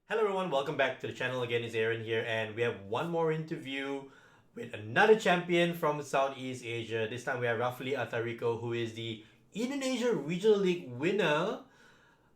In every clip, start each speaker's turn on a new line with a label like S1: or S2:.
S1: Hello everyone, welcome back to the channel again. It's Aaron here, and we have one more interview with another champion from Southeast Asia. This time we have Rafli Attar Ricco, who is the Indonesia Regional League winner.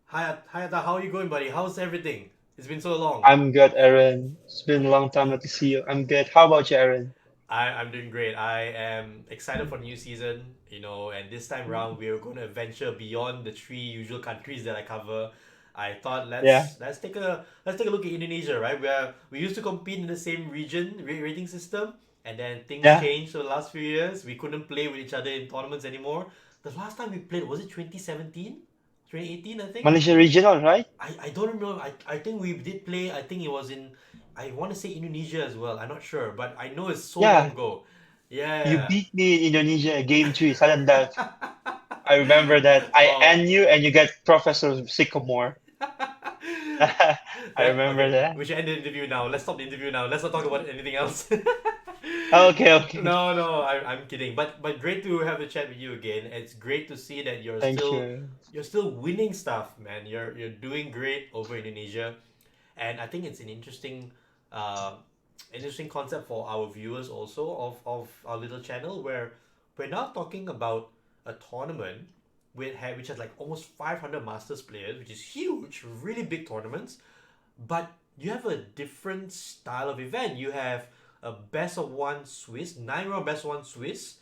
S1: Hi Attar, how are you going, buddy? How's everything? It's been so long.
S2: I'm good, Aaron. It's been a long time not to see you. I'm good. How about you, Aaron?
S1: I'm doing great. I am excited for the new season, and this time around we're going to venture beyond the three usual countries that I cover. I thought
S2: Yeah,
S1: let's take a look at Indonesia, right? Where we used to compete in the same region rating system, and then things
S2: yeah.
S1: changed for the last few years. We couldn't play with each other in tournaments anymore. The last time we played, was it 2017? 2018, I think.
S2: Malaysia Regional, right?
S1: I don't remember. I think we did play. I think it was in. I want to say Indonesia as well. I'm not sure, but I know it's so long
S2: Yeah,
S1: ago.
S2: you
S1: Yeah.
S2: beat me in Indonesia game three, sudden death. I remember that. I
S1: Oh.
S2: end you and you get Professor Sycamore. I remember
S1: Okay.
S2: that.
S1: We should end the interview now. Let's stop the interview now. Let's not talk about anything else.
S2: Okay, okay.
S1: No, I'm kidding. But great to have a chat with you again. It's great to see that
S2: Thank you.
S1: you're still winning stuff, man. You're doing great over Indonesia. And I think it's an uh, interesting concept for our viewers also of our little channel where we're now talking about a tournament which has like almost 500 masters players, which is huge, really big tournaments. But you have a different style of event. You have a best of one Swiss, 9 round best of one Swiss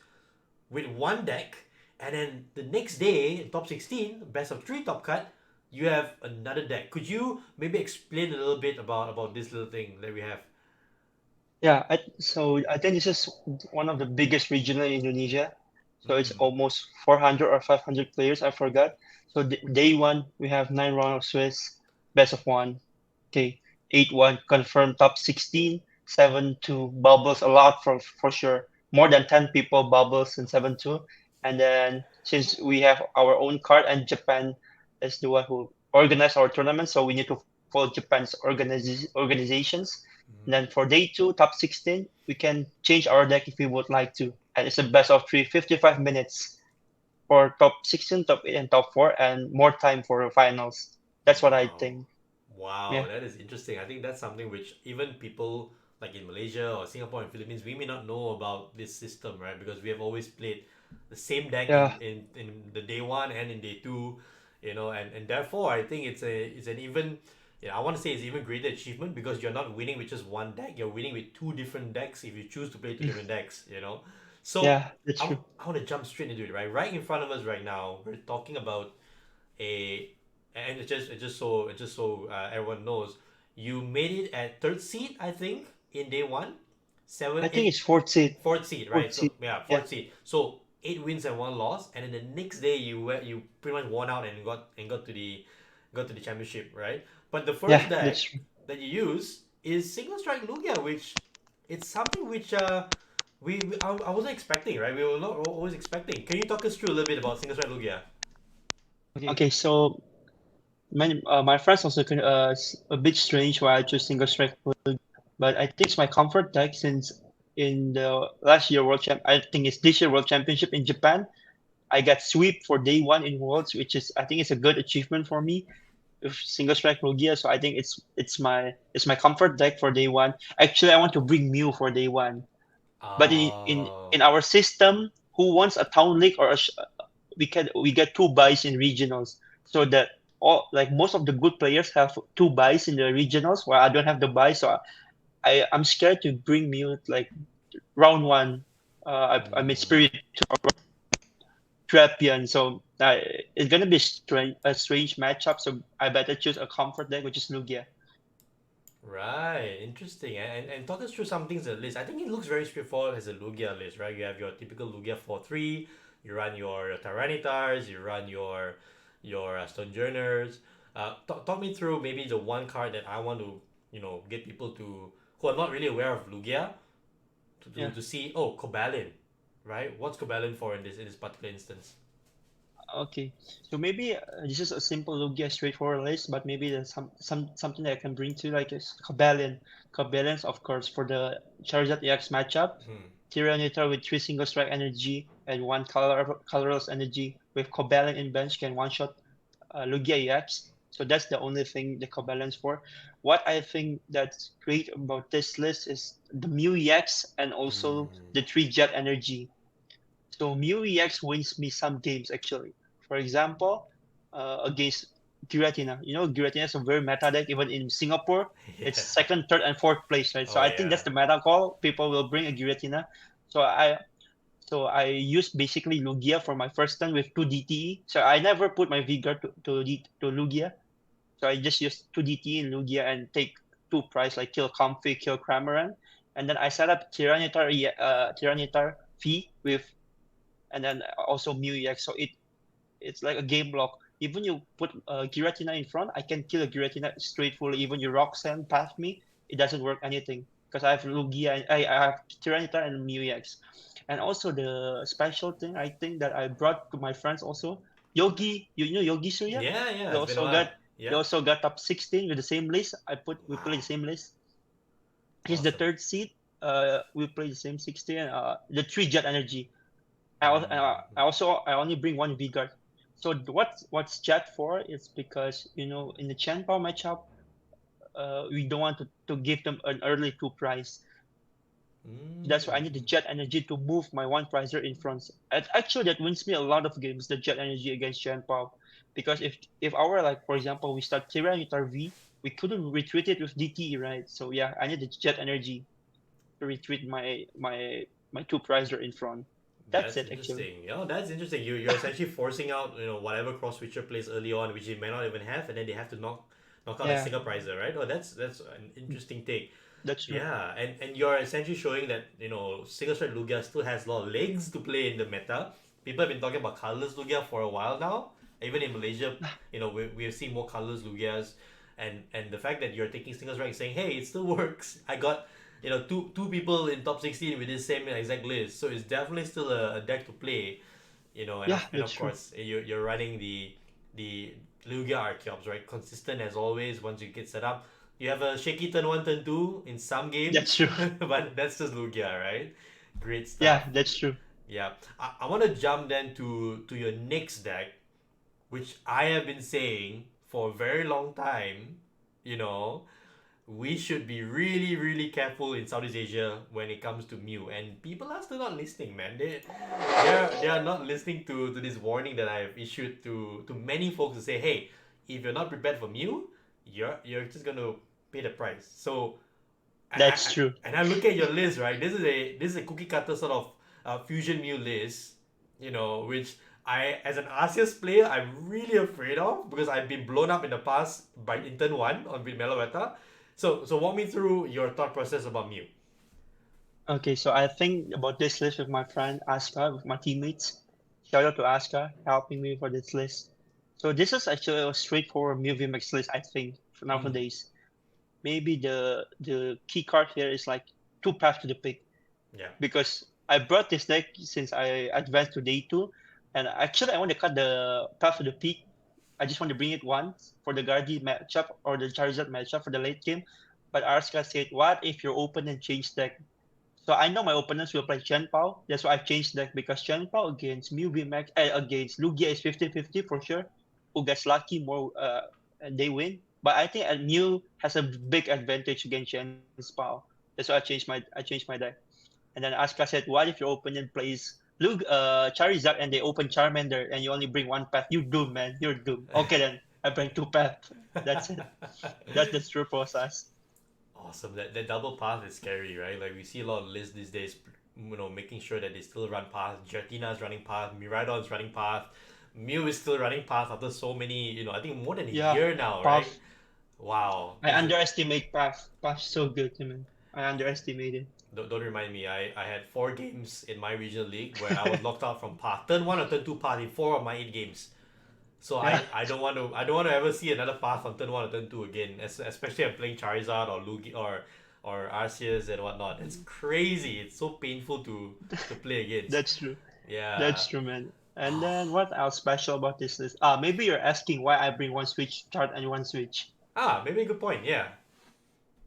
S1: with one deck, and then the next day, top 16, best of three top cut, you have another deck. Could you maybe explain a little bit about this little thing that we have?
S2: Yeah, so I think this is one of the biggest regional in Indonesia. So it's
S1: Mm.
S2: almost 400 or 500 players, I forgot. So day one, we have 9 rounds of Swiss, best of one. Okay, 8-1 confirmed top 16, 7-2 bubbles a lot for sure. More than 10 people bubbles in 7-2. And then since we have our own card and Japan is the one who organized our tournament, so we need to follow Japan's organizations. And then for day two, top 16, we can change our deck if we would like to. And it's a best of three, 55 minutes for top 16, top 8, and top 4, and more time for the finals. That's what I
S1: Wow.
S2: think.
S1: Wow,
S2: Yeah.
S1: that is interesting. I think that's something which even people like in Malaysia or Singapore and Philippines, we may not know about this system, right? Because we have always played the same deck
S2: Yeah.
S1: in the day one and in day two, and therefore I think it's an even I want to say it's even greater achievement because you're not winning with just one deck, you're winning with two different decks if you choose to play two different decks. So
S2: Yeah, that's true.
S1: I want to jump straight into it, right? Right in front of us right now, we're talking about a and it's just so everyone knows, you made it at third seed, I think, in day one, seven
S2: I think
S1: in
S2: it's fourth seed.
S1: fourth seed, right?
S2: Fourth
S1: So
S2: seed.
S1: yeah,
S2: Yeah.
S1: fourth seed. So 8 wins and one loss, and then the next day you pretty much won out and got to the championship, right? But the
S2: Yeah,
S1: first
S2: that's
S1: deck
S2: true.
S1: that you use is Single Strike Lugia, which it's something which I wasn't expecting, right? We were not always expecting. Can you talk us through a little bit about Single Strike Lugia?
S2: Okay, so my friends also a bit strange why I chose single strike, but I think it's my comfort deck since in the last year I think it's this year World Championship in Japan. I got sweep for day one in Worlds, which is I think it's a good achievement for me with single strike Lugia. So I think it's my comfort deck for day one. Actually, I want to bring Mew for day one, but in
S1: Oh.
S2: our system, who wants a town league or we get two buys in regionals, so that all like most of the good players have two buys in the regionals, while I don't have the buy. So I'm scared to bring Mew like round one. I made
S1: Mm.
S2: Spirit Trapian, so it's gonna be a strange matchup. So I better choose a comfort deck, which is Lugia.
S1: Right, interesting. And talk us through some things in the list. I think it looks very straightforward as a Lugia list, right? You have your typical Lugia 4-3, you run your Tyrannitars, you run your Stonjourners. Talk me through maybe the one card that I want to, get people to who are not really aware of Lugia
S2: Yeah.
S1: to see, oh, Cobalin, right? What's Cobalin for in this particular instance?
S2: Okay, so maybe this is a simple Lugia straightforward list, but maybe there's something that I can bring to like is Cobalion. Cobalions, of course, for the Charizard EX matchup.
S1: Hmm.
S2: Tyranitar with three single strike energy and one colorless energy with Cobalion in bench can one shot Lugia EX. So that's the only thing the co-balance for. What I think that's great about this list is the Mew EX and also
S1: Mm.
S2: the 3 Jet Energy. So Mew EX wins me some games actually. For example, against Giratina. You know, Giratina is a very meta deck. Even in Singapore, it's
S1: Yeah.
S2: second, third, and fourth place, right? So
S1: Oh
S2: I think
S1: yeah.
S2: that's the meta call. People will bring a Giratina. So I use basically Lugia for my first turn with 2 DTE. So I never put my Vigor to Lugia. So I just use 2 DTE in Lugia and take 2 price like kill Comfy, kill Cramorant. And then I set up Tyranitar V with, and then also Mew EX. So it's like a game block. Even you put Giratina in front, I can kill a Giratina straightforward. Even you Roxanne past me, it doesn't work anything because I have Lugia and I have Tyranitar and Mew EX. And also the special thing I think that I brought to my friends also, Yogi, you know Yogi Surya?
S1: Yeah, yeah.
S2: He
S1: It's been a
S2: also
S1: while.
S2: got he
S1: Yeah.
S2: also got top 16 with the same list. We play the
S1: Wow.
S2: same list. He's the
S1: Awesome.
S2: third seed. We play the same 16. The 3 Jet Energy.
S1: Mm.
S2: I only bring one V-Guard. So what's Jet for? It's because in the Chen-Pao matchup, we don't want to give them an early 2 prize. That's why I need the
S1: Mm.
S2: Jet Energy to move my 1 prizer in front. And actually, that wins me a lot of games. The Jet Energy against Chen-Pao, because if our, like, for example, we start Tyranitar V, we couldn't retreat it with DT, right? So yeah, I need the Jet Energy to retreat my 2 prizer in front. That's
S1: That's
S2: it actually.
S1: interesting. Yeah, that's interesting. You're essentially forcing out whatever cross switcher plays early on, which they may not even have, and then they have to knock out a
S2: Yeah,
S1: single prizer, right? Oh, that's an interesting take.
S2: that's true.
S1: Yeah, and you're essentially showing that single strike Lugia still has a lot of legs to play in the meta. People have been talking about colorless Lugia for a while now. Even in Malaysia, we have seen more colorless Lugias, and the fact that you're taking single strike and saying, hey, it still works. I got two people in top 16 with this same exact list, so it's definitely still a deck to play. And
S2: Yeah,
S1: of
S2: that's true.
S1: course you're running the Lugia Archeops, right? Consistent as always. Once you get set up, you have a shaky turn one, turn two in some
S2: That's
S1: games,
S2: true.
S1: but that's just Lugia, right? Great stuff.
S2: Yeah, that's true.
S1: Yeah, I want to jump then to your next deck, which I have been saying for a very long time. You know, we should be really, really careful in Southeast Asia when it comes to Mew, and people are still not listening, man. They are not listening to this warning that I've issued to many folks to say, hey, if you're not prepared for Mew, you're just gonna pay the price. So
S2: That's true.
S1: and I look at your list, right? This is a cookie cutter sort of fusion Mew list, which as an Arceus player, I'm really afraid of because I've been blown up in the past by intern one on with Meloveta. So walk me through your thought process about Mew.
S2: Okay, so I think about this list with my friend Aska, with my teammates. Shout out to Aska helping me for this list. So this is actually a straightforward Mew VMAX list, I think, for
S1: Mm.
S2: nowadays. Maybe the key card here is like 2 paths to the pick,
S1: Yeah.
S2: because I brought this deck since I advanced to day 2, and actually I want to cut the path to the peak. I just want to bring it once for the Guardi matchup or the Charizard matchup for the late game. But Arska said, what if your opponent changed deck? So I know my opponents will play Chen Pao. That's why I've changed deck, because Chen Pao against Mew VMAX, against Lugia is 50-50 for sure. Who gets lucky more, and they win. But I think Mew has a big advantage against Chen Pao. That's why I changed my deck. And then Asuka said, what if your opponent plays Charizard and they open Charmander and you only bring 1 path? You doomed, man. You're doomed. Okay then, I bring 2 paths. That's it. That's the true process.
S1: Awesome. That double path is scary, right? Like we see a lot of lists these days, making sure that they still run path. Giratina is running path. Miraidon is running path. Mew is still running path after so many, I think more than a
S2: Yeah,
S1: year now, right?
S2: path.
S1: Wow.
S2: I underestimate path. Path's so good, man. I underestimate it.
S1: Don't remind me. I had 4 games in my regional league where I was locked out from path. Turn one or turn two path in 4 of my 8 games. So
S2: Yeah,
S1: I don't want to ever see another path on turn one or turn two again. Especially I'm playing Charizard or Lugia or Arceus and whatnot. It's crazy. It's so painful to play against.
S2: that's true.
S1: Yeah.
S2: That's true, man. And then what else special about this list? Maybe you're asking why I bring one switch chart and one switch.
S1: Maybe a good point. Yeah.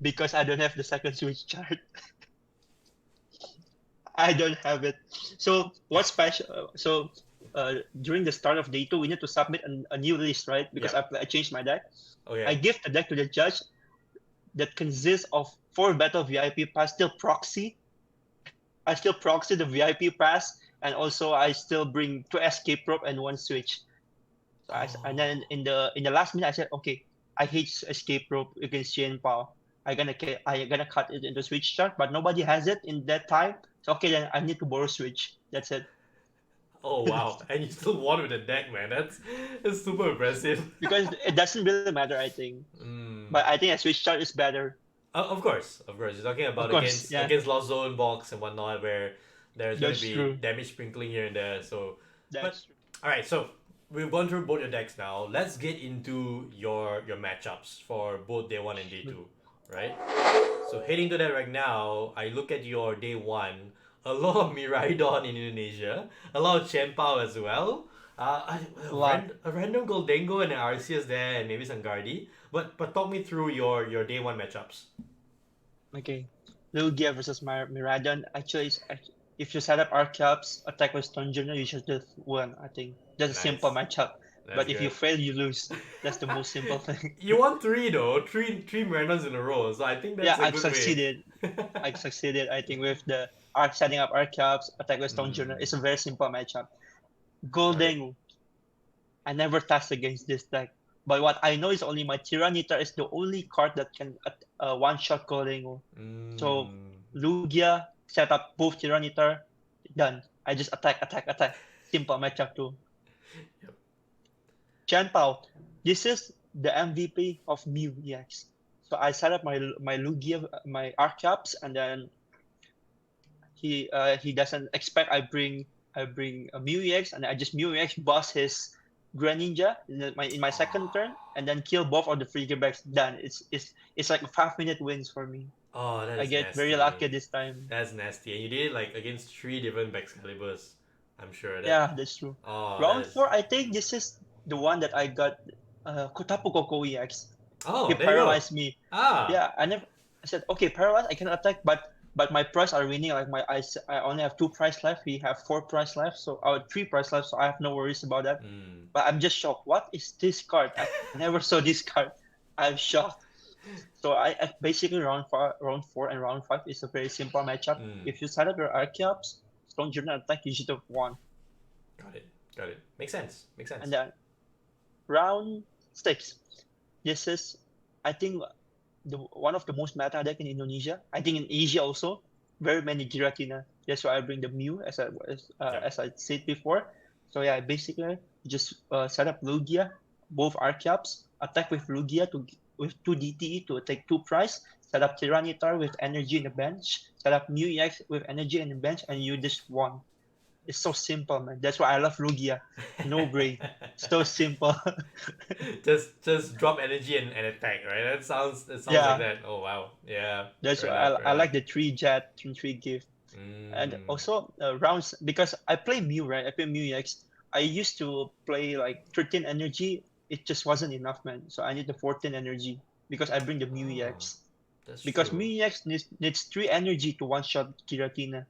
S2: Because I don't have the second switch chart. I don't have it. So what's special? So during the start of day 2, we need to submit a new list, right? Because
S1: Yep.
S2: I changed my deck. I
S1: Okay.
S2: give the deck to the judge that consists of 4 battle VIP pass, still proxy. I still proxy the VIP pass, and also I still bring 2 escape rope and 1 switch. So and
S1: Oh.
S2: then in the last minute I said, okay, I hate escape rope against Chen Pao. I gonna cut it into switch chart, but nobody has it in that time. So okay, then I need to borrow switch. That's it.
S1: Oh wow. And you still won with the deck, man. That's super impressive.
S2: Because it doesn't really matter, I think.
S1: Mm.
S2: But I think a switch chart is better.
S1: Of course, of course. You're talking
S2: Of
S1: about
S2: course,
S1: against
S2: yeah,
S1: against lost zone box and whatnot, where there's going to
S2: that's
S1: be
S2: true.
S1: damage sprinkling here and there. So, but
S2: That's true.
S1: all right. So we've gone through both your decks now. Let's get into your matchups for both day one and day two, right? So heading to that right now, I look at your day one. A lot of Miraidon in Indonesia, a lot of Chempao as well.
S2: A lot.
S1: A random Goldengo and an Arceus there, and maybe some Guardi. But talk me through your day one matchups.
S2: Okay. Lugia versus Miradon. Actually, if you set up Archeops, attack with Stone Journal, you should just win, I think. That's a simple
S1: Nice.
S2: matchup.
S1: That's
S2: But if you
S1: good.
S2: fail, you lose. That's the most simple thing.
S1: You won three though, three Mariners in a row. So I think
S2: Yeah,
S1: that's a
S2: I've
S1: good way.
S2: succeeded. I've succeeded, I think, with the arc setting up Archeops, attack with Stone Journal.
S1: Mm,
S2: It's a very simple matchup.
S1: got it.
S2: Golding, I never touched against this deck. But what I know is only my Tyranitar is the only card that can one-shot Golding. So
S1: Mm,
S2: Lugia set up both Tyranitar, done. I just attack, attack, attack. Simple matchup too.
S1: yep.
S2: Chen Pao, this is the MVP of Mew VMAX. So I set up my Lugia, my Archeops, and then he doesn't expect I bring a Mew EX, and I just Mew EX boss his Greninja in my second turn, and then kill both of the Freezer bags. Done. It's like 5 minute wins for me.
S1: Oh, that
S2: I
S1: is
S2: get very lucky
S1: nasty.
S2: this time.
S1: That's nasty. And you did it like against three different Excaliburs. I'm sure that.
S2: Yeah, that's true.
S1: Oh, that
S2: Round
S1: is.
S2: 4, I think this is the one that I got Kotapu Koko EX. He
S1: Oh, there you go.
S2: paralyzed me.
S1: Ah.
S2: Yeah, I said, okay, paralyzed, I can attack, but my price are winning. Like I only have 2 price left. We have 4 price left, so 3 price left. So I have no worries about that.
S1: Mm.
S2: But I'm just shocked. What is this card? I never saw this card. I'm shocked. So I basically round 4 and round 5 is a very simple matchup.
S1: Mm.
S2: If you set up your Archeops, Stone Journal attack, you should have won.
S1: Got it. Got it. Makes sense. Makes
S2: And
S1: sense.
S2: then round 6, this is, I think, one of the most meta deck in Indonesia. I think in Asia also, very many Giratina. That's why I bring the Mew
S1: Yep.
S2: as I said before. So yeah, basically just set up Lugia, both Archeops, attack with Lugia with 2 DTE to take 2 price. Set up Tyranitar with energy in the bench. Set up Mew EX with energy in the bench, and you just won. It's so simple, man. That's why I love Lugia. No brain. So simple.
S1: Just drop energy and attack, right? That sounds like
S2: Yeah,
S1: that. Oh wow. Yeah.
S2: that's
S1: Fair
S2: why
S1: enough. Fair
S2: I
S1: enough.
S2: like the 3 jet, 3 gift. And
S1: Mm.
S2: also rounds, because I play Mew, right? I play Mew EX. I used to play like 13 energy. It just wasn't enough, man. So I need the 14 energy because I bring the Mew
S1: Oh,
S2: EX.
S1: that's
S2: Because
S1: true.
S2: Mew EX needs 3 energy to one shot Giratina.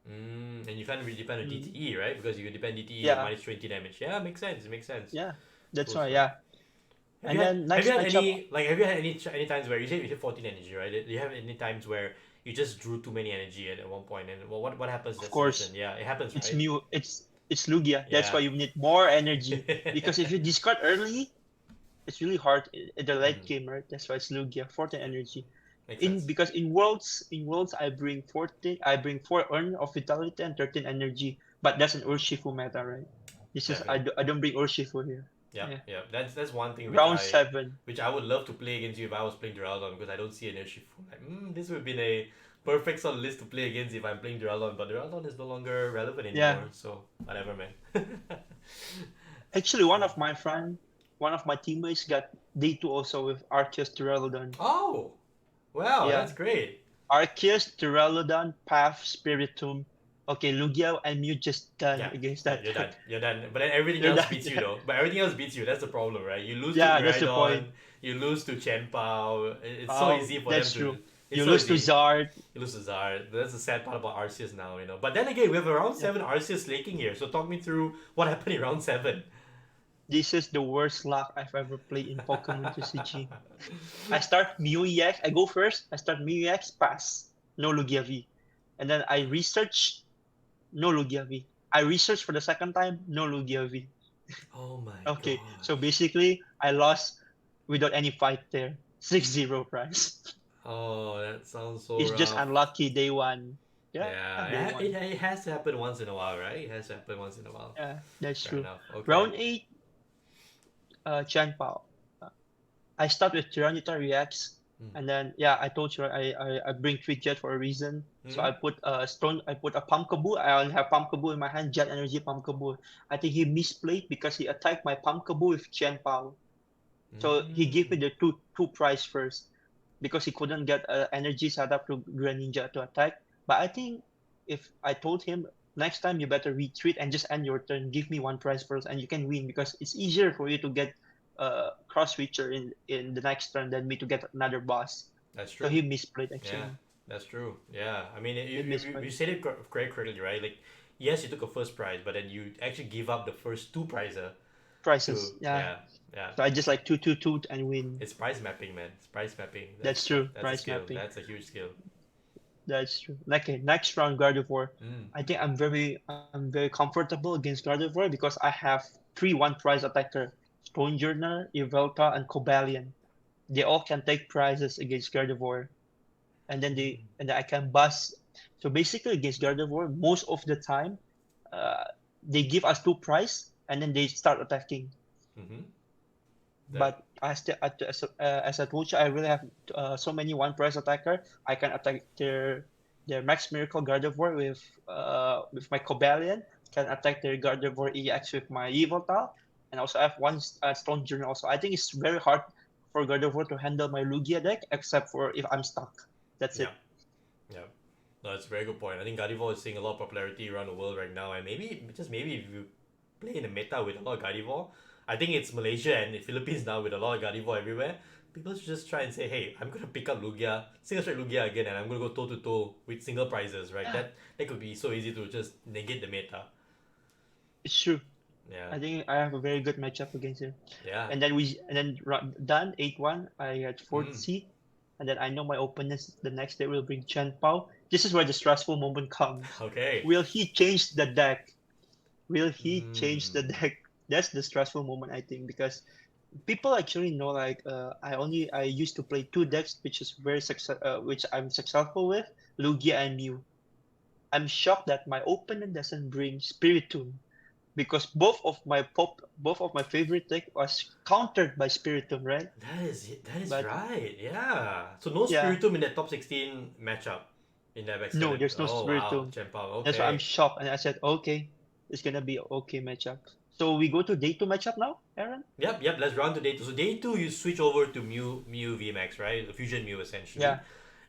S1: And you can't really depend on
S2: Mm.
S1: DTE, right? Because you can depend DTE at
S2: Yeah,
S1: minus 20 damage. Yeah, makes sense. It makes sense.
S2: yeah. That's
S1: Cool
S2: why,
S1: stuff.
S2: yeah. And then
S1: Have you
S2: next
S1: had
S2: matchup,
S1: any times where you hit 14 energy, right? Do you have any times where you just drew too many energy at one point, and what happens in
S2: of
S1: that situation?
S2: course,
S1: Yeah, it happens,
S2: it's
S1: right?
S2: Mew. It's Lugia. That's
S1: Yeah.
S2: why you need more energy. Because if you discard early, it's really hard in the late
S1: Mm,
S2: game, right? That's why it's Lugia, 14
S1: yeah,
S2: energy.
S1: makes
S2: In
S1: sense.
S2: because in worlds I bring 4 urn of vitality and 13 energy, but that's an Urshifu meta, right? This is I,
S1: Definitely.
S2: do, I don't bring Urshifu here.
S1: Yeah,
S2: Yeah.
S1: yeah. That's one thing
S2: Round 7.
S1: which I would love to play against you if I was playing Duraludon because I don't see an Urshifu. Like, this would have been a perfect sort of list to play against if I'm playing Duraludon, but Duraludon is no longer relevant
S2: Yeah.
S1: anymore. So whatever, man.
S2: Actually, one of my teammates got D2 also with Arceus Duraludon.
S1: Oh, wow,
S2: Yeah.
S1: that's great.
S2: Arceus, Duraludon, Path, Spiritomb. Okay, Lugia and Mew just done
S1: Yeah,
S2: against
S1: yeah,
S2: that
S1: you're done.
S2: deck.
S1: You're done. But then everything
S2: They're
S1: else
S2: done.
S1: beats you
S2: Yeah,
S1: though. But everything else beats you. That's the problem, right? You lose to
S2: yeah, that's the point.
S1: Miraidon, you lose to Chen Pao. It's so easy for them
S2: That's
S1: to.
S2: true.
S1: It's
S2: You
S1: so
S2: lose to
S1: easy.
S2: Zard.
S1: You lose to Zard. That's the sad part about Arceus now, you know. But then again, we have a round
S2: Yeah.
S1: 7 Arceus laking here. So talk me through what happened in round 7.
S2: This is the worst luck I've ever played in Pokemon TCG. I start Mew EX. I go first. I start Mew EX, pass. No Lugia V. And then I research, no Lugia V. I research for the second time, no Lugia V.
S1: Oh my
S2: Okay, so
S1: gosh.
S2: basically, I lost without any fight there. 6-0 prize.
S1: Oh, that sounds so
S2: It's just
S1: rough.
S2: unlucky day one. Yeah,
S1: Yeah,
S2: day one.
S1: it has to happen once in a while, right? It has to happen once in a while.
S2: Yeah, that's
S1: Fair
S2: true.
S1: enough. Okay.
S2: Round 8, Chan Pao. I start with Tyranitar reacts,
S1: Mm.
S2: and then yeah, I told you I bring three jet for a reason. So
S1: Hmm.
S2: I put a stone, I put a Pumpkaboo. I only have Pumpkaboo in my hand, Jet Energy Pumpkaboo. I think he misplayed because he attacked my Pumpkaboo with Chen Pao. So he gave me
S1: Mm.
S2: the two prize first because he couldn't get energy set up to Greninja to attack. But I think if I told him next time you better retreat and just end your turn, give me one prize first and you can win because it's easier for you to get cross reacher in the next turn than me to get another boss.
S1: That's
S2: So
S1: true.
S2: he misplayed
S1: Yeah,
S2: actually.
S1: that's true. Yeah, I mean,
S2: He
S1: you
S2: misplayed.
S1: said it correctly, right? Like, yes, you took a first prize, but then you actually give up the first two prizes
S2: Prizes.
S1: to,
S2: Yeah.
S1: yeah, yeah.
S2: So I just like two and win.
S1: It's prize mapping, man. It's prize mapping.
S2: That's true.
S1: That's a
S2: Prize
S1: skill.
S2: mapping.
S1: That's a huge skill.
S2: That's true. Okay, next round Gardevoir.
S1: Mm.
S2: I think I'm very comfortable against Gardevoir because I have three one prize attacker. Stonejourner, Yveltal, and Cobalion. They all can take prizes against Gardevoir. And then I can bust. So basically against Gardevoir, most of the time, uh, they give us two prize and then they start attacking.
S1: Mm-hmm. That.
S2: But as I told you, I really have so many one prize attacker. I can attack their Max Miracle Gardevoir with my Cobalion. Can attack their Gardevoir EX with my Yveltal, and also I have one Stone Journey. Also, I think it's very hard for Gardevoir to handle my Lugia deck, except for if I'm stuck. That's
S1: Yeah.
S2: it.
S1: Yeah. No, that's a very good point. I think Gardevoir is seeing a lot of popularity around the world right now, and maybe just maybe if you play in a meta with a lot of Gardevoir, I think it's Malaysia and the Philippines now with a lot of Gardevoir everywhere. People should just try and say, hey, I'm gonna pick up Lugia, Single Strike Lugia again, and I'm gonna go toe to toe with single prizes, right?
S2: Yeah,
S1: That could be so easy to just negate the meta.
S2: it's true.
S1: Yeah.
S2: I think I have a very good matchup against him.
S1: Yeah.
S2: And then done 8-1. I had fourth
S1: Mm.
S2: seed, and then I know my opponents the next day will bring Chen Pao. This is where the stressful moment comes.
S1: Okay.
S2: Will he change the deck? Will he change the
S1: Mm.
S2: deck? That's the stressful moment I think because people actually know like I used to play two decks which is which I'm successful with, Lugia and Mew. I'm shocked that my opponent doesn't bring Spiritomb because both of my favorite deck was countered by Spiritomb, right?
S1: That is
S2: But
S1: right. Yeah. So no
S2: yeah,
S1: Spiritomb in that top 16 matchup in that
S2: no,
S1: Excalibur.
S2: there's no
S1: Oh wow,
S2: Spiritomb.
S1: Chempao.
S2: That's why I'm
S1: Okay.
S2: shocked, and I said, okay, it's gonna be okay matchup. So we go to day two matchup now, Aaron.
S1: Yep. Let's run to day two. So day two, you switch over to Mew VMAX, right? The Fusion Mew essentially,
S2: Yeah,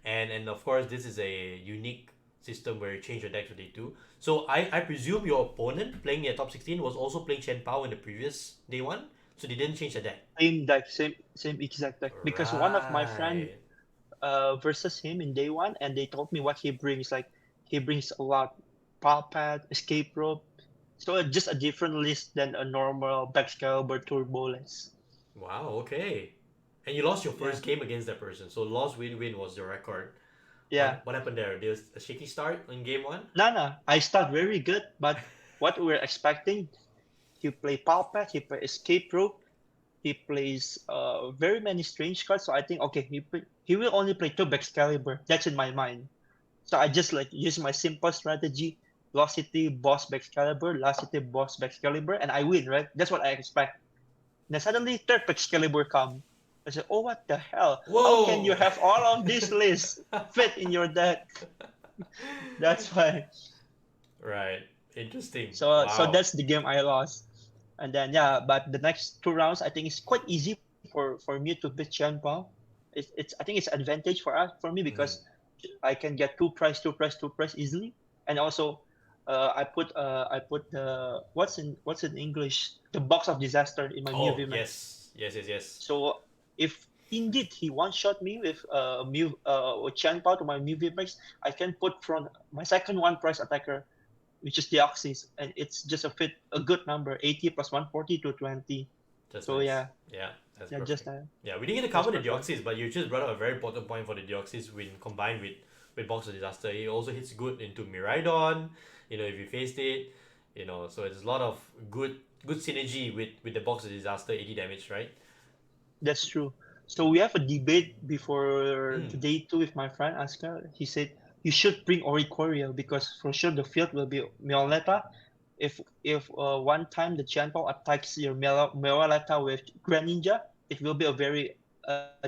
S1: and of course this is a unique system where you change your deck for day two. So I presume your opponent playing in the top 16 was also playing Chen Pao in the previous day one, so they didn't change the deck.
S2: same deck, same exact deck. Because one of my friend
S1: Right.
S2: versus him in day one, and they told me what he brings. Like he brings a lot, Power Pad, Escape Rope. So just a different list than a normal Excalibur Turboless.
S1: Wow. Okay. And you lost your
S2: Yeah,
S1: first game against that person. So loss win was the record.
S2: yeah.
S1: What happened there? There was a shaky start in game one.
S2: Nana, I start very good, but what we were expecting, he play Power Pad, he play Escape Rope, he plays very many strange cards. So I think okay, he will only play two Excalibur. That's in my mind. So I just like use my simple strategy, Velocity, Boss Excalibur, Velocity, Boss Excalibur, and I win, right? That's what I expect. Then suddenly third Excalibur come. I said, oh what the hell? How can you
S1: Whoa!
S2: have all of this list fit in your deck? That's why.
S1: Right. Interesting.
S2: So
S1: Wow.
S2: that's the game I lost. And then yeah, but the next two rounds I think it's quite easy for me to beat Chen Pao. It's I think it's advantage for me
S1: Mm.
S2: because I can get two price easily, and also I put the what's in English, the box of disaster in my Mew
S1: Oh
S2: VMAX.
S1: yes. Yes.
S2: So if indeed he one-shot me with Chanpao to my Mew VMAX. I can put from my second one price attacker, which is Deoxys, and it's just a good number, 80 plus 140 to 20.
S1: Just
S2: So
S1: nice.
S2: yeah,
S1: Yeah, that's
S2: yeah, just
S1: perfect.
S2: that.
S1: Yeah, we didn't get to
S2: That's
S1: cover the
S2: perfect.
S1: Deoxys, but you just brought up a very important point for the Deoxys when combined with Box of Disaster. It also hits good into Miraidon, if you faced it, so it's a lot of good synergy with the Box of Disaster 80 damage, right?
S2: That's true. So we have a debate before
S1: Mm.
S2: today too with my friend Aska. He said you should bring Oricorio because for sure the field will be Meoleta. If one time the Chanpao attacks your Meoleta with Greninja, it will be a very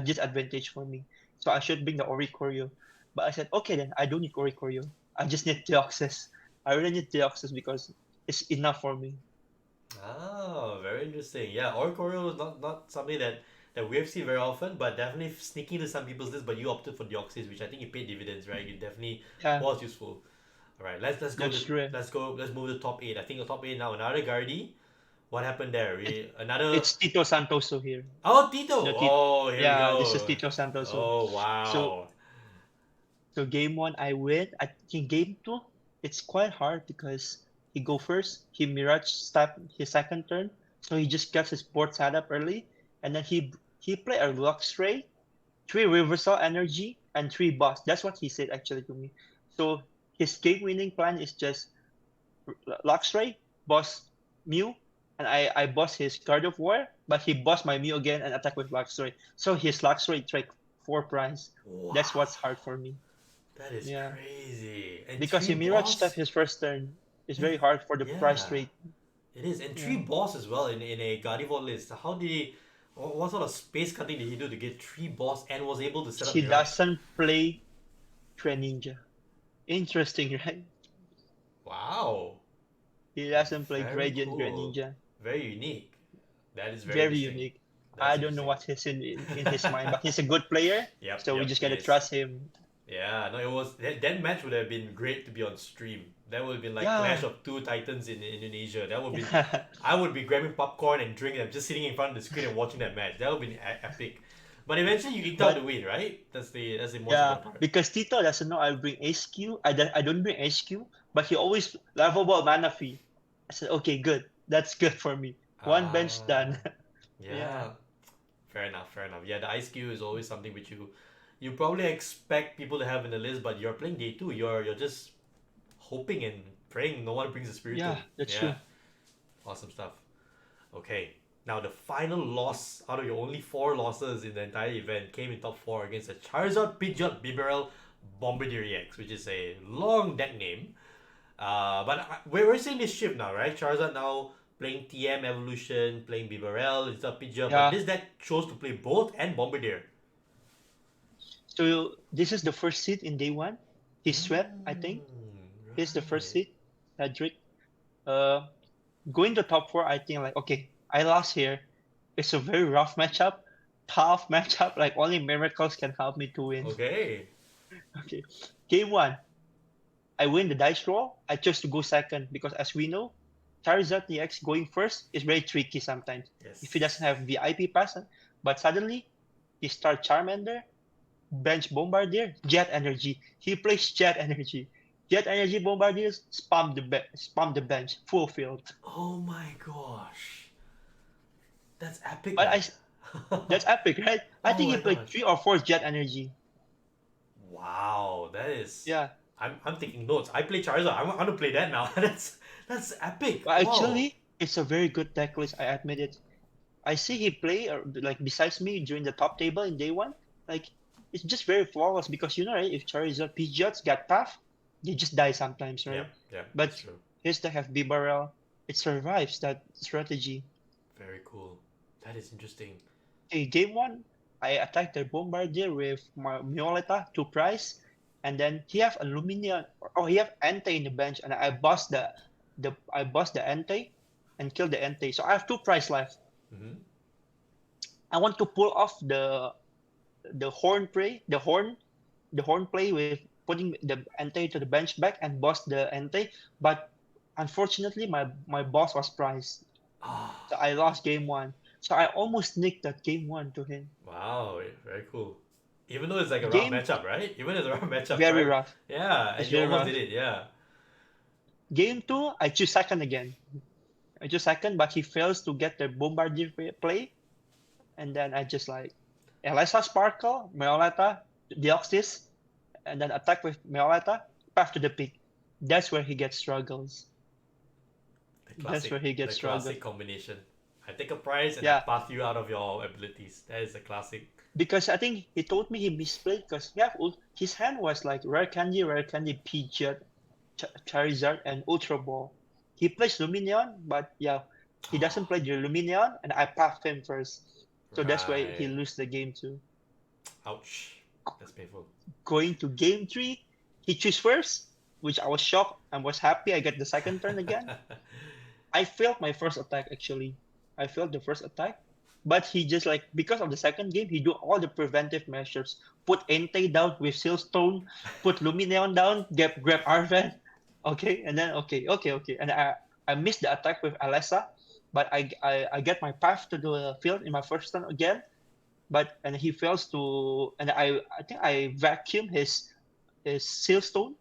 S2: disadvantage for me. So I should bring the Oricorio. But I said, okay then, I don't need Oricorio. I just need Deoxys. I really need Deoxys because it's enough for me.
S1: Oh, very interesting. Yeah, Oricorio is not something that we have seen very often, but definitely sneaking to some people's list. But you opted for Deoxys, which I think it paid dividends, right? It definitely
S2: Yeah,
S1: was useful. All right,
S2: that's true.
S1: let's move to top eight. I think the top eight now another Guardi. What happened there?
S2: It,
S1: We another
S2: it's Tito Santoso here.
S1: Tito.
S2: No,
S1: Oh, here we
S2: yeah, this is
S1: go.
S2: Tito Santoso.
S1: Oh
S2: So
S1: wow.
S2: so game one I win. I think game two it's quite hard because he go first. He Mirage step his second turn, so he just gets his board set up early, and then he play a Luxray, three reversal energy, and three boss. That's what he said actually to me. So his game winning plan is just Luxray, boss Mew, and I boss his Guard of War, but he boss my Mew again and attack with Luxray. So his Luxray take 4 prize. That's
S1: Wow.
S2: what's hard for me.
S1: That is
S2: Yeah,
S1: crazy. And
S2: because
S1: three
S2: he Mirage step
S1: boss.
S2: his first turn. It's
S1: And
S2: very hard for the price
S1: yeah,
S2: rate.
S1: it is. And three
S2: Yeah,
S1: boss as well in a Gardevoir list. How did he? What sort of space cutting did he do to get three boss and was able to set up
S2: he
S1: Mirage?
S2: doesn't play Greninja. Interesting, right?
S1: Wow.
S2: He doesn't play
S1: Very
S2: Gradient
S1: cool.
S2: Greninja.
S1: Very unique. That is very
S2: Very
S1: interesting.
S2: unique. I
S1: That's
S2: don't know
S1: interesting.
S2: what's in his mind, but he's a good player,
S1: Yep,
S2: so we
S1: yep,
S2: just
S1: he
S2: gotta
S1: is.
S2: trust him.
S1: Yeah, no, it was that match would have been great to be on stream. That would have been like Clash
S2: Yeah,
S1: of Two Titans in Indonesia. That would be,
S2: yeah,
S1: I would be grabbing popcorn and drinking. I'm just sitting in front of the screen and watching that match. That would be epic. But eventually, you eked out the
S2: but
S1: win, right? That's the most
S2: yeah,
S1: important part.
S2: because Tito doesn't know I bring HQ. I don't bring HQ, but he always level ball mana fee. I said, okay, good. That's good for me. One bench
S1: Ah,
S2: done. Yeah,
S1: yeah. Fair enough. Fair enough. Yeah, the ice cube is always something which you probably expect people to have in the list, but you're playing day two. You're just hoping and praying no one brings a
S2: yeah,
S1: spiritomb.
S2: that's
S1: Yeah,
S2: true.
S1: awesome stuff. Okay, now the final loss out of your only four losses in the entire event came in top four against a Charizard, Pidgeot, Bibarel, Bombardier EX, which is a long deck name. But we're seeing this shift now, right? Charizard now playing TM Evolution, playing Bibarel instead of Pidgeot, but
S2: Yeah.
S1: this deck chose to play both and Bombardier.
S2: So this is the first seed in day one. He swept, I think.
S1: Mm,
S2: He's the first
S1: right.
S2: seed. Cedric. Uh, going to top four, I think like okay, I lost here. It's a very rough matchup, tough matchup. Like only miracles can help me to win.
S1: Okay.
S2: Okay, game one, I win the dice roll. I chose to go second because as we know, Charizard EX going first is very tricky sometimes if he doesn't
S1: Yes.
S2: have VIP pass. But suddenly he start Charmander, bench Bombardier, Jet Energy. He plays Jet Energy. Jet Energy Bombardiers spam the bench, full field.
S1: Oh my gosh. That's epic,
S2: But
S1: man.
S2: that's epic, right? I
S1: Oh
S2: think he
S1: my
S2: played
S1: gosh.
S2: 3 or 4 Jet Energy.
S1: Wow, that is.
S2: Yeah.
S1: I'm taking notes. I play Charizard. I want to play that now. That's epic.
S2: But
S1: Wow.
S2: actually, it's a very good deck list, I admit it. I see he play like besides me during the top table in day one. Like it's just very flawless because you know right, if Charizard Pidgeots get tough, they just die sometimes, right?
S1: Yep, yep, that's
S2: But
S1: true.
S2: his deck have Bibarel, it survives that strategy.
S1: Very cool. That is interesting.
S2: Okay, game one, I attacked the Bombardier with my Mioleta, 2 price, and then he have Aluminium. Oh, he have Entei in the bench, and I bossed the Entei and killed the Entei. So I have 2 price left.
S1: Mm-hmm.
S2: I want to pull off the horn play, the horn play with putting the Entei to the bench back and boss the Entei, but unfortunately my boss was priced,
S1: Ah,
S2: so I lost game one. So I almost nicked that game one to him.
S1: Wow, very cool. Even though it's like a rough
S2: Game
S1: matchup, right? Even though it's a rough matchup,
S2: very
S1: right?
S2: rough.
S1: Yeah,
S2: It's
S1: and you
S2: very
S1: almost did
S2: rough.
S1: it. Yeah.
S2: Game two, I choose second again. I choose second, but he fails to get the bombardier play, and then I just like Elisa Sparkle, Meoleta, Deoxys, and then attack with Meoleta, path to the peak. That's where he gets struggles. That's where he
S1: The
S2: gets struggles.
S1: classic combination. I take a prize and I
S2: Yeah,
S1: path you out of your abilities. That is a classic.
S2: because I think he told me he misplayed because his hand was like Rare Candy, Pidgeot, Charizard, and Ultra Ball. He plays Lumineon, but yeah, he doesn't play the Lumineon, and I path him first. So that's why he
S1: Right.
S2: lose the game too.
S1: Ouch. That's painful.
S2: Going to game three, he choose first, which I was shocked and was happy I get the second turn again. I failed my first attack actually. I failed the first attack, but he just like because of the second game, he do all the preventive measures. Put Entei down with Sealstone, put Lumineon down, grab Arven, okay, and then okay, and I missed the attack with Alessa, but I get my path to the field in my first turn again, but and he fails to, and I think I vacuum his Sealstone,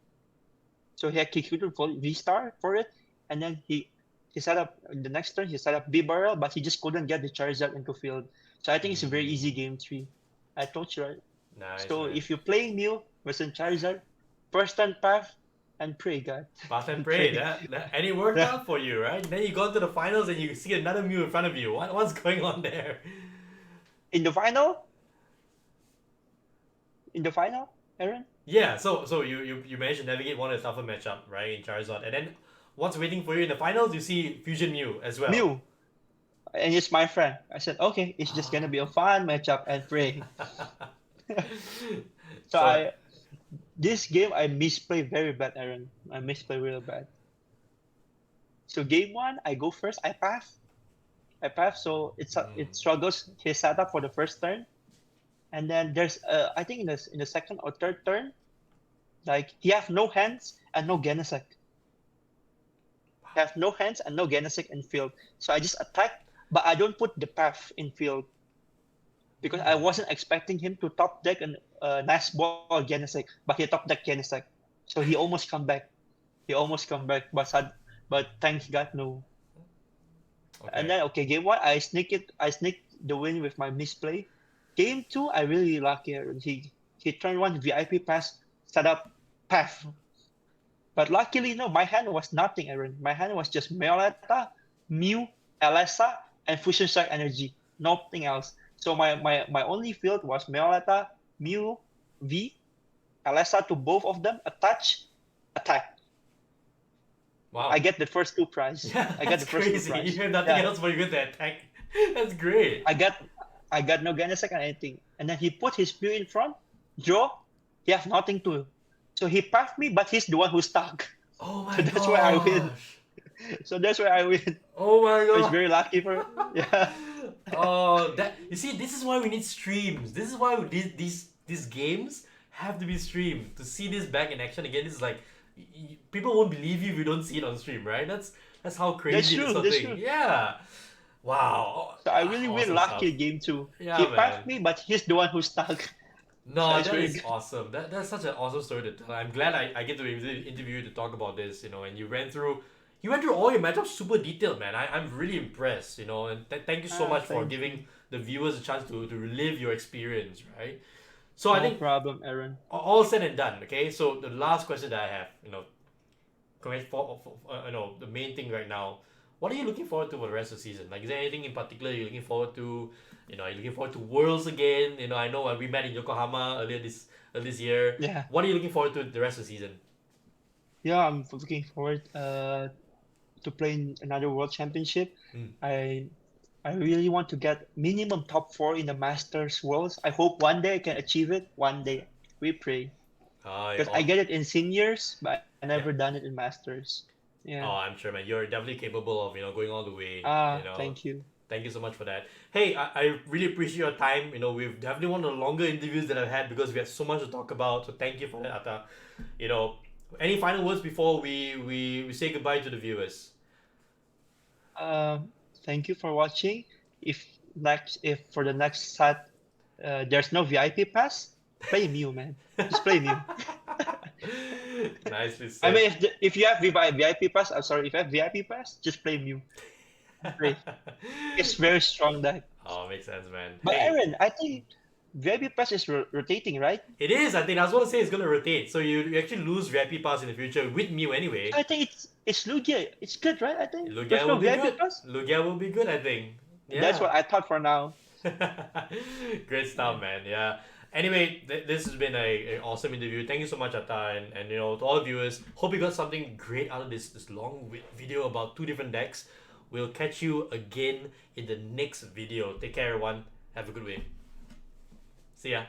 S2: so he couldn't fall V-Star for it, and then he set up the next turn. He set up B barrel, but he just couldn't get the Charizard into field. So I think it's a very
S1: Mm,
S2: easy game three. I told you right.
S1: nice,
S2: So
S1: man.
S2: if you're playing Mew versus Charizard, first turn path and pray God
S1: Path and
S2: and
S1: pray.
S2: pray.
S1: And it worked
S2: Yeah.
S1: out for you, right? Then you go to the finals and you see another Mew in front of you. What's going on there?
S2: In the final, in the final, Aaron,
S1: Yeah, so you managed to navigate one of the tougher matchup, right, in Charizard. And then what's waiting for you in the finals, you see Fusion Mew as well.
S2: Mew, and it's my friend. I said, okay, it's just gonna be a fun matchup and pray. So
S1: So
S2: this game I misplay very bad, Aaron. I misplay real bad. So game one, I go first. I pass. So
S1: mm,
S2: it struggles his setup for the first turn, and then there's I think in the second or third turn, like he have no hands and no Genesect. He have no hands and no Genesect in field. So I just attack, but I don't put the path in field because I
S1: mm.
S2: wasn't expecting him to top deck an nice ball Genesect, but he top deck Genesect. So he almost come back. He almost come back, but thanks God no. And
S1: Okay.
S2: then okay, game one I sneak it. I sneak the win with my misplay. Game two I really lucky. He turned one VIP pass, set up path. But luckily no, my hand was nothing, Aaron. My hand was just Meoletta, Mew, Alessa, and Fusion Strike Energy. Nothing else. So my only field was Meoletta, Mew, V, Alessa to both of them, attach, attack. I
S1: Wow.
S2: get the first two prize.
S1: Yeah,
S2: I get
S1: that's
S2: the first two
S1: crazy. You
S2: prize.
S1: have nothing
S2: Yeah.
S1: else but you get the attack. That's great.
S2: I got I got no Genesect and anything. And then he put his Mew in front, draw, he have nothing to. So he passed me, but he's the one who stuck.
S1: Oh
S2: So
S1: my
S2: that's why I win.
S1: gosh.
S2: So that's why I win.
S1: Oh my
S2: So it's
S1: god.
S2: very lucky for yeah.
S1: Oh, that you see, this is why we need streams. This is why these games have to be streamed to see this back in action again. This is like people won't believe you if you don't see it on stream, right? That's how
S2: That's
S1: crazy this
S2: true.
S1: whole
S2: That's
S1: thing.
S2: true.
S1: Yeah. Wow.
S2: So I really win
S1: Awesome
S2: lucky
S1: stuff.
S2: game two. He
S1: Yeah,
S2: passed
S1: man.
S2: me, but he's the one who stuck. So
S1: No,
S2: it's
S1: that
S2: very
S1: is
S2: good.
S1: awesome. That's such an awesome story to tell. I'm glad I get to interview you to talk about this, and you went through all your matchups super detailed, man. I'm really impressed, and thank you so much for
S2: Thank you.
S1: giving the viewers a chance to relive your experience, right? So I
S2: No
S1: think
S2: problem, Aaron.
S1: all said and done, okay? So the last question that I have, the main thing right now, what are you looking forward to for the rest of the season? Like, is there anything in particular you're looking forward to? Are you looking forward to Worlds again? I know we met in Yokohama earlier this year.
S2: Yeah.
S1: What are you looking forward to the rest of the season?
S2: Yeah, I'm looking forward to playing another world championship.
S1: Mm.
S2: I I really want to get minimum top four in the Masters Worlds. I hope one day I can achieve it. One day. We pray. Because I
S1: Oh,
S2: get it in seniors, but I never
S1: yeah.
S2: done it in Masters. Yeah.
S1: Oh, I'm sure, man. You're definitely capable of going all the way.
S2: Thank you.
S1: Thank you so much for that. Hey, I really appreciate your time. We've definitely one of the longer interviews that I've had because we had so much to talk about. So thank you for that, Atta. You know, any final words before we say goodbye to the viewers?
S2: Thank you for watching. If next if for the next set there's no VIP pass, play Mew, man. Just play Mew.
S1: Nicely
S2: I
S1: said.
S2: mean, if you have VIP pass, I'm sorry, if you have VIP pass, just play Mew. Great. It's very strong deck.
S1: Oh, makes sense, man.
S2: But
S1: Hey,
S2: Aaron, I think VIP pass is rotating, right?
S1: it is. I think I was going to say it's going to rotate. So you actually lose VIP pass in the future with Mew
S2: So
S1: anyway.
S2: I think it's Lugia. It's good, right? I think
S1: Lugia
S2: there's
S1: will
S2: no
S1: be
S2: VIP
S1: good.
S2: pass.
S1: Lugia will be good, I think.
S2: That's
S1: Yeah.
S2: what I thought for now.
S1: Great
S2: Yeah.
S1: stuff, man. Yeah. Anyway, this has been a awesome interview. Thank you so much, Atta, and to all the viewers. Hope you got something great out of this long video about two different decks. We'll catch you again in the next video. Take care, everyone. Have a good week. See ya.